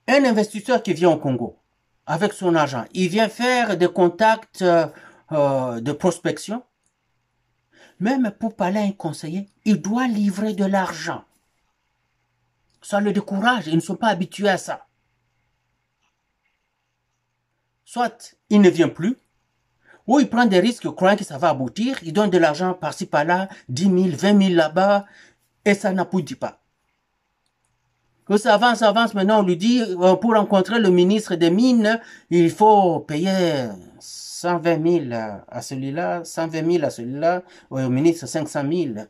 Un investisseur qui vient au Congo avec son argent, il vient faire des contacts de prospection. Même pour parler à un conseiller, il doit livrer de l'argent. Ça le décourage, ils ne sont pas habitués à ça. Soit il ne vient plus, ou il prend des risques croyant que ça va aboutir, il donne de l'argent par-ci par-là, 10 000, 20 000 là-bas, et ça n'aboutit pas. Que ça avance, maintenant on lui dit, pour rencontrer le ministre des Mines, il faut payer 120 000 à celui-là, 120 000 à celui-là, au ministre 500 000.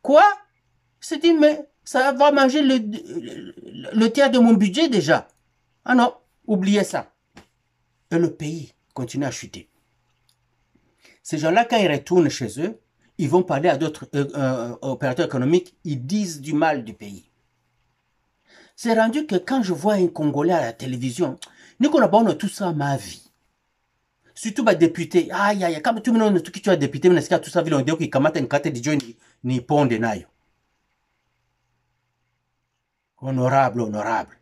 Quoi? C'est dit, mais ça va manger le tiers de mon budget déjà. Ah non, oubliez ça. Et le pays continue à chuter. Ces gens-là, quand ils retournent chez eux, ils vont parler à d'autres opérateurs économiques, ils disent du mal du pays. C'est rendu que quand je vois un Congolais à la télévision, nous connaissons tout ça ma vie. Surtout les députés. Aïe, aïe, comme tu me dis que tu as député, mais tout ça, on dit qu'il kamate une carte de Dieu ni ponde nayo. Honorable, honorable.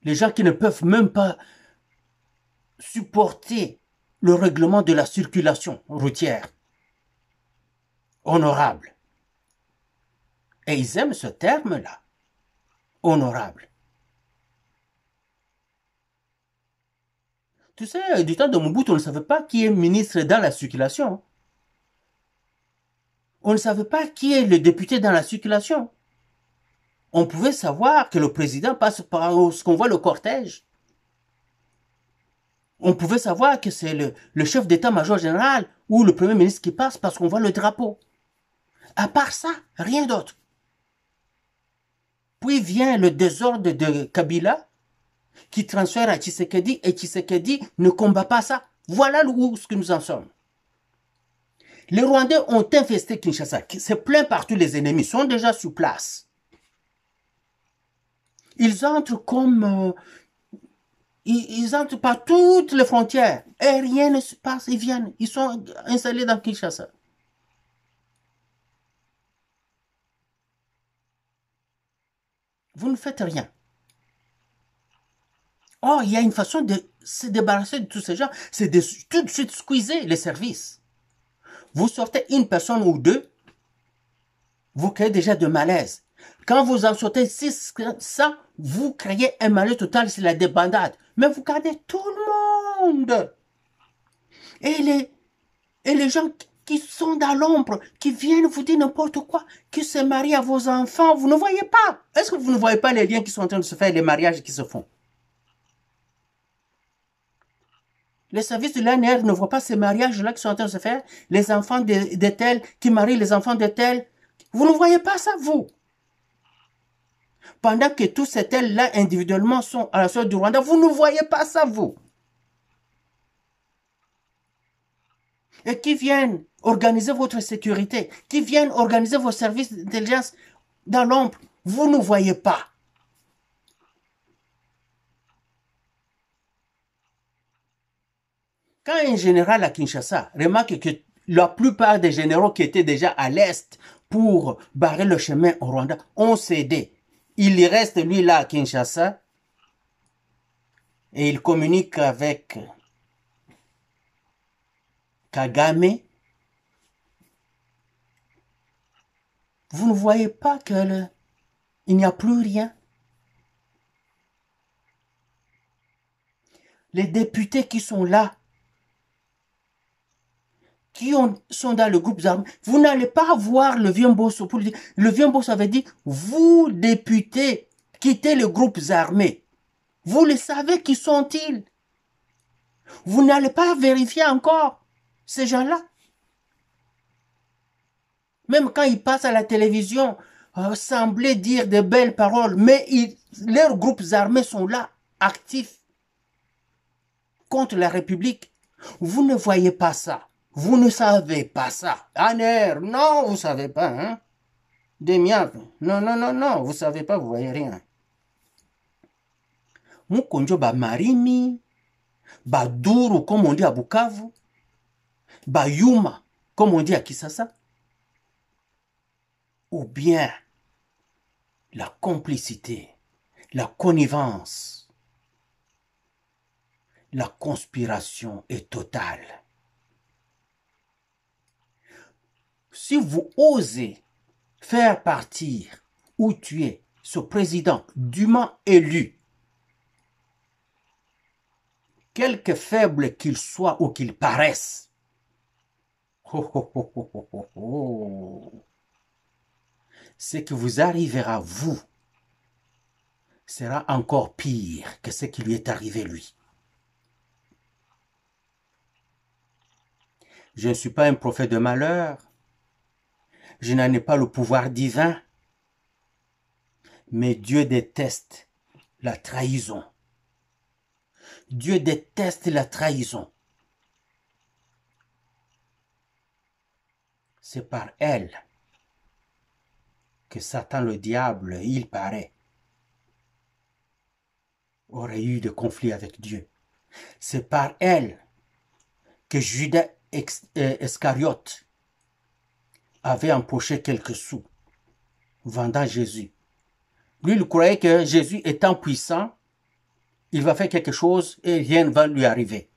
Les gens qui ne peuvent même pas supporter le règlement de la circulation routière. Honorable. Et ils aiment ce terme-là. Honorable. Tu sais, du temps de Mobutu, on ne savait pas qui est ministre dans la circulation. On ne savait pas qui est le député dans la circulation. On pouvait savoir que le président passe par ce qu'on voit le cortège. On pouvait savoir que c'est le chef d'état-major général ou le premier ministre qui passe parce qu'on voit le drapeau. À part ça, rien d'autre. Puis vient le désordre de Kabila qui transfère à Tshisekedi et Tshisekedi ne combat pas ça. Voilà où ce que nous en sommes. Les Rwandais ont infesté Kinshasa. C'est plein partout, les ennemis sont déjà sur place. Ils entrent comme... ils entrent par toutes les frontières. Et rien ne se passe. Ils viennent. Ils sont installés dans Kinshasa. Vous ne faites rien. Oh, il y a une façon de se débarrasser de tous ces gens. C'est de tout de suite squeezer les services. Vous sortez une personne ou deux, vous créez déjà de malaise. Quand vous en sortez 600, vous créez un malaise total, c'est la débandade. Mais vous gardez tout le monde. Et les gens qui sont dans l'ombre, qui viennent vous dire n'importe quoi, qui se marient à vos enfants, vous ne voyez pas. Est-ce que vous ne voyez pas les liens qui sont en train de se faire, les mariages qui se font? Les services de l'ANR ne voient pas ces mariages-là qui sont en train de se faire. Les enfants de tels qui marient les enfants de tels. Vous ne voyez pas ça, vous. Pendant que tous ces tels-là, individuellement, sont à la sorte du Rwanda, vous ne voyez pas ça, vous. Et qui viennent organiser votre sécurité, qui viennent organiser vos services d'intelligence dans l'ombre, vous ne voyez pas. Quand un général à Kinshasa remarque que la plupart des généraux qui étaient déjà à l'Est pour barrer le chemin au Rwanda ont cédé, il reste lui là à Kinshasa et il communique avec Kagame. Vous ne voyez pas qu'il n'y a plus rien. Les députés qui sont là, sont dans le groupe armé, vous n'allez pas voir le vieux Mbosso pour lui dire. Le vieux Mbosso avait dit, vous députés, quittez les groupes armés. Vous le savez, qui sont-ils? Vous n'allez pas vérifier encore ces gens-là. Même quand ils passent à la télévision, sembler dire de belles paroles, mais leurs groupes armés sont là, actifs. contre la République. Vous ne voyez pas ça. Vous ne savez pas ça. Aner, non, vous savez pas, hein. Demiap, non, non, non, non, vous savez pas, vous voyez rien. Mukonjo ba marimi, ba duru, comme on dit à Bukavu, ba yuma, comme on dit à Kisasa, ou bien la complicité, la connivence, la conspiration est totale. Si vous osez faire partir ou tuer ce président dûment élu, quelque faible qu'il soit ou qu'il paraisse, ce qui vous arrivera, vous, sera encore pire que ce qui lui est arrivé, lui. Je ne suis pas un prophète de malheur. Je n'en ai pas le pouvoir divin. Mais Dieu déteste la trahison. Dieu déteste la trahison. C'est par elle que Satan le diable, il paraît, aurait eu de conflits avec Dieu. C'est par elle que Judas Iscariote avait empoché quelques sous, vendant Jésus. Lui, il croyait que Jésus étant puissant, il va faire quelque chose et rien ne va lui arriver.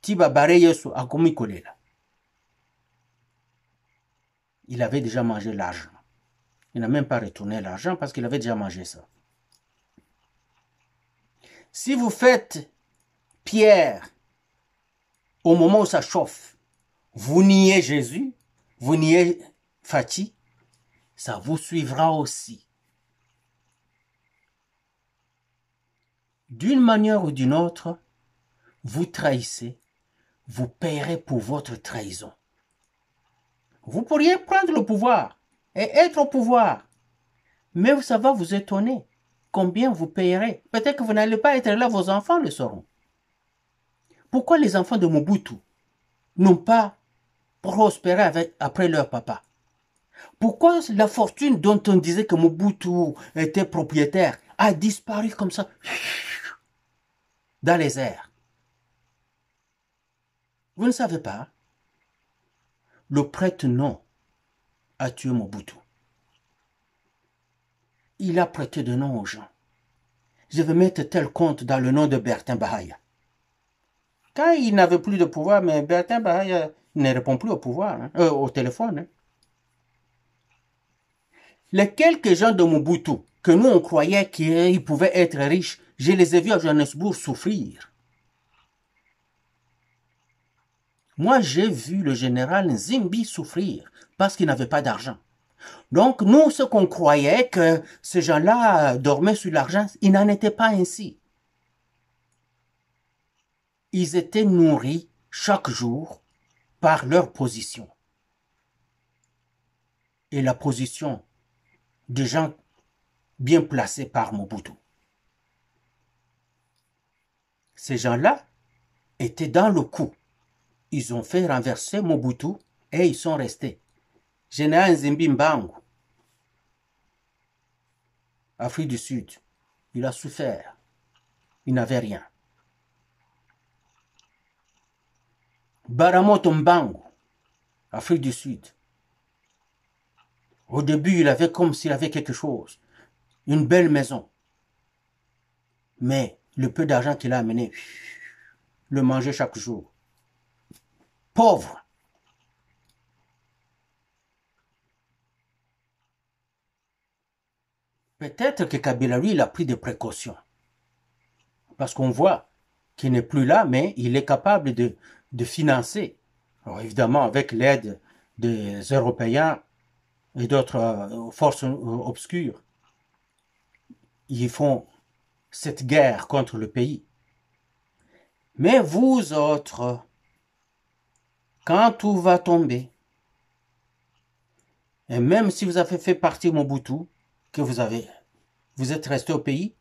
Il avait déjà mangé l'argent. Il n'a même pas retourné l'argent parce qu'il avait déjà mangé ça. Si vous faites pierre au moment où ça chauffe, vous niez Jésus, vous niez Fati, ça vous suivra aussi. D'une manière ou d'une autre, vous trahissez, vous paierez pour votre trahison. Vous pourriez prendre le pouvoir et être au pouvoir, mais ça va vous étonner combien vous payerez. Peut-être que vous n'allez pas être là, vos enfants le sauront. Pourquoi les enfants de Mobutu n'ont pas prospéré après leur papa? Pourquoi la fortune dont on disait que Mobutu était propriétaire a disparu comme ça dans les airs? Vous ne savez pas? Le prêtre non a tué Mobutu. Il a prêté de nom aux gens. Je vais mettre tel compte dans le nom de Bertin Bahaya. Quand il n'avait plus de pouvoir, mais Bertin Bahaya ne répond plus au pouvoir, hein, au téléphone. Hein. Les quelques gens de Mobutu que nous on croyait qu'ils pouvaient être riches, je les ai vus à Johannesburg souffrir. Moi, j'ai vu le général Nzimbi souffrir parce qu'il n'avait pas d'argent. Donc, nous, ce qu'on croyait que ces gens-là dormaient sur l'argent, il n'en était pas ainsi. Ils étaient nourris chaque jour par leur position. Et la position des gens bien placés par Mobutu. Ces gens-là étaient dans le coup. Ils ont fait renverser Mobutu et ils sont restés. Général Nzimbi Mbangu, Afrique du Sud, il a souffert. Il n'avait rien. Baramoto Mbangu, Afrique du Sud. Au début, il avait comme s'il avait quelque chose. Une belle maison. Mais le peu d'argent qu'il a amené, le mangeait chaque jour. Pauvre. Peut-être que Kabila, lui, il a pris des précautions. Parce qu'on voit qu'il n'est plus là, mais il est capable de financer. Alors évidemment, avec l'aide des Européens et d'autres forces obscures, ils font cette guerre contre le pays. Mais vous autres, quand tout va tomber, et même si vous avez fait partie Mobutu, que vous êtes resté au pays,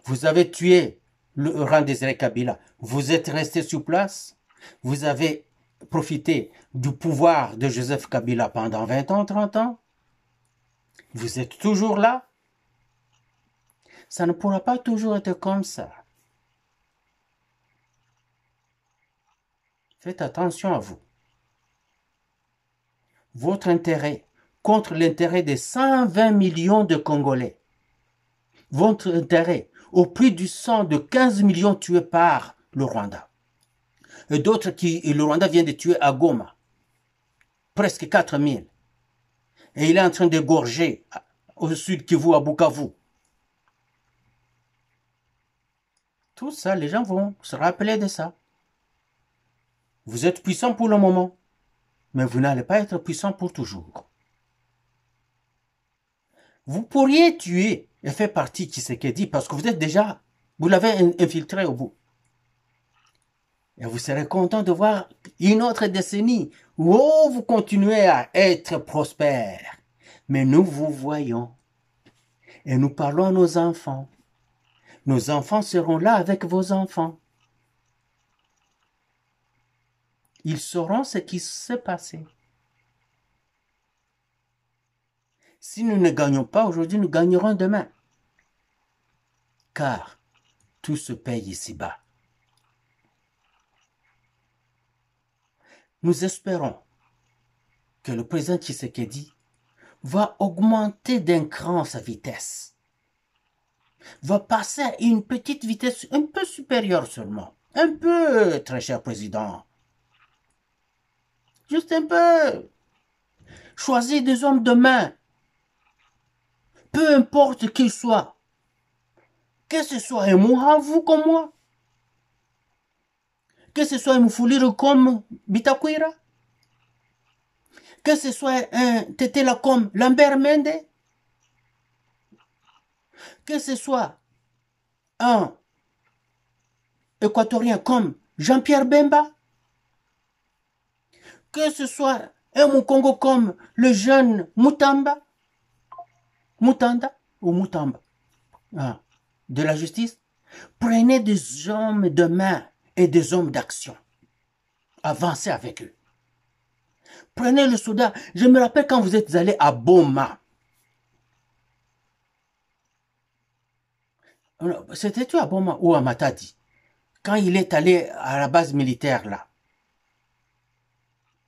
vous avez tué Laurent Désiré Kabila, vous êtes resté sur place, vous avez profité du pouvoir de Joseph Kabila pendant 20 ans, 30 ans, vous êtes toujours là. Ça ne pourra pas toujours être comme ça. Faites attention à vous. Votre intérêt contre l'intérêt des 120 millions de Congolais. Votre intérêt au prix du sang de 15 millions tués par le Rwanda. Et d'autres qui, le Rwanda vient de tuer à Goma. Presque 4 000. Et il est en train d'égorger au sud Kivu, à Bukavu. Tout ça, les gens vont se rappeler de ça. Vous êtes puissant pour le moment, mais vous n'allez pas être puissant pour toujours. Vous pourriez tuer et faire partie de Tshisekedi parce que vous êtes déjà, vous l'avez infiltré au bout. Et vous serez content de voir une autre décennie où vous continuez à être prospère. Mais nous vous voyons et nous parlons à nos enfants. Nos enfants seront là avec vos enfants. Ils sauront ce qui s'est passé. Si nous ne gagnons pas aujourd'hui, nous gagnerons demain. Car tout se paye ici-bas. Nous espérons que le président Tshisekedi va augmenter d'un cran sa vitesse. Va passer à une petite vitesse un peu supérieure seulement. Un peu, très cher président. Juste un peu. Choisis des hommes de main. Peu importe qu'ils soient. Que ce soit un Mouhavou comme moi. Que ce soit un Moufouliro comme Bitakwira. Que ce soit un Tetela comme Lambert Mende. Que ce soit un Équatorien comme Jean-Pierre Bemba. Que ce soit un Mukongo comme le jeune Mutamba. Mutanda ou Mutamba. Ah, de la justice. Prenez des hommes de main et des hommes d'action. Avancez avec eux. Prenez le soldat. Je me rappelle quand vous êtes allé à Boma. C'était-tu à Boma ou à Matadi? Quand il est allé à la base militaire là,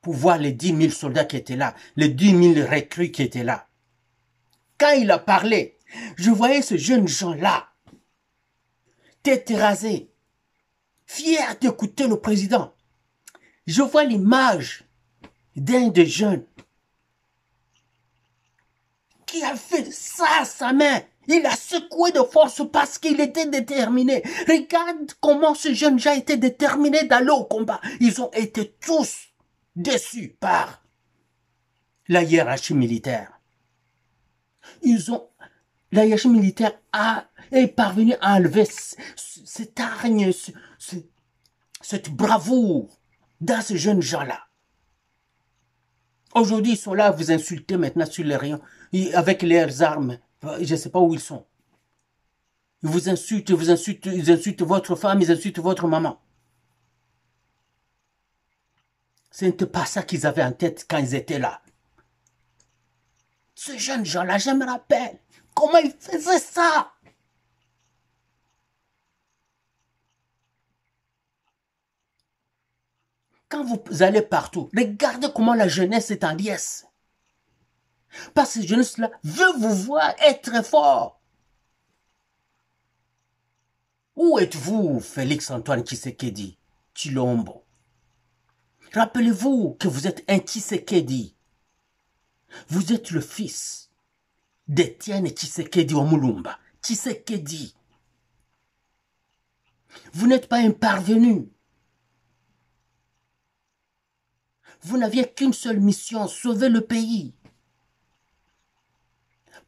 pour voir les 10 000 soldats qui étaient là, les 10 000 recrues qui étaient là. Quand il a parlé, je voyais ce jeune gens-là, tête rasée, fier d'écouter le président. Je vois l'image d'un des jeunes qui a fait ça à sa main. Il a secoué de force parce qu'il était déterminé. Regarde comment ce jeune gens était déterminé d'aller au combat. Ils ont été tous déçus par la hiérarchie militaire. La hiérarchie militaire est parvenue à enlever cette hargne, cette bravoure dans ces jeunes gens-là. Aujourd'hui, ils sont là à vous insulter maintenant sur les rayons, avec leurs armes. Je ne sais pas où ils sont. Ils vous insultent, ils insultent votre femme, ils insultent votre maman. Ce n'était pas ça qu'ils avaient en tête quand ils étaient là. Ces jeunes gens-là, je me rappelle comment ils faisaient ça. Quand vous allez partout, regardez comment la jeunesse est en liesse. Parce que cette jeunesse-là veut vous voir être fort. Où êtes-vous, Félix-Antoine Tshisekedi, Tshilombo? Rappelez-vous que vous êtes un Tshisekedi. Vous êtes le fils d'Étienne Tshisekedi Omulumba. Tshisekedi. Vous n'êtes pas un parvenu. Vous n'aviez qu'une seule mission, sauver le pays.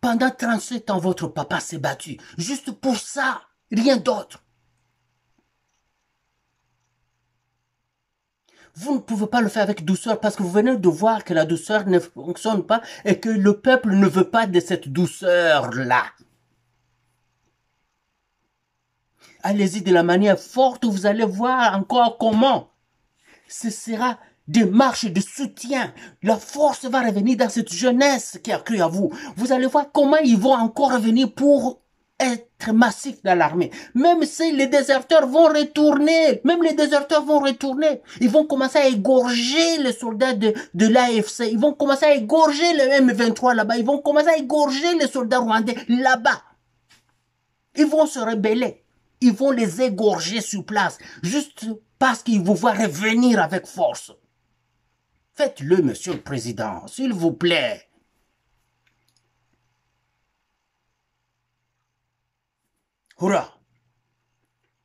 Pendant 37 ans, votre papa s'est battu. Juste pour ça, rien d'autre. Vous ne pouvez pas le faire avec douceur parce que vous venez de voir que la douceur ne fonctionne pas et que le peuple ne veut pas de cette douceur-là. Allez-y de la manière forte, vous allez voir encore comment. Ce sera des marches de soutien. La force va revenir dans cette jeunesse qui a cru à vous. Vous allez voir comment ils vont encore revenir pour être massifs dans l'armée. Même si les déserteurs vont retourner, ils vont commencer à égorger les soldats de l'AFC, ils vont commencer à égorger le M23 là-bas, ils vont commencer à égorger les soldats rwandais là-bas. Ils vont se rebeller, ils vont les égorger sur place, juste parce qu'ils vous voient revenir avec force. Faites-le, monsieur le président, s'il vous plaît. Hurrah!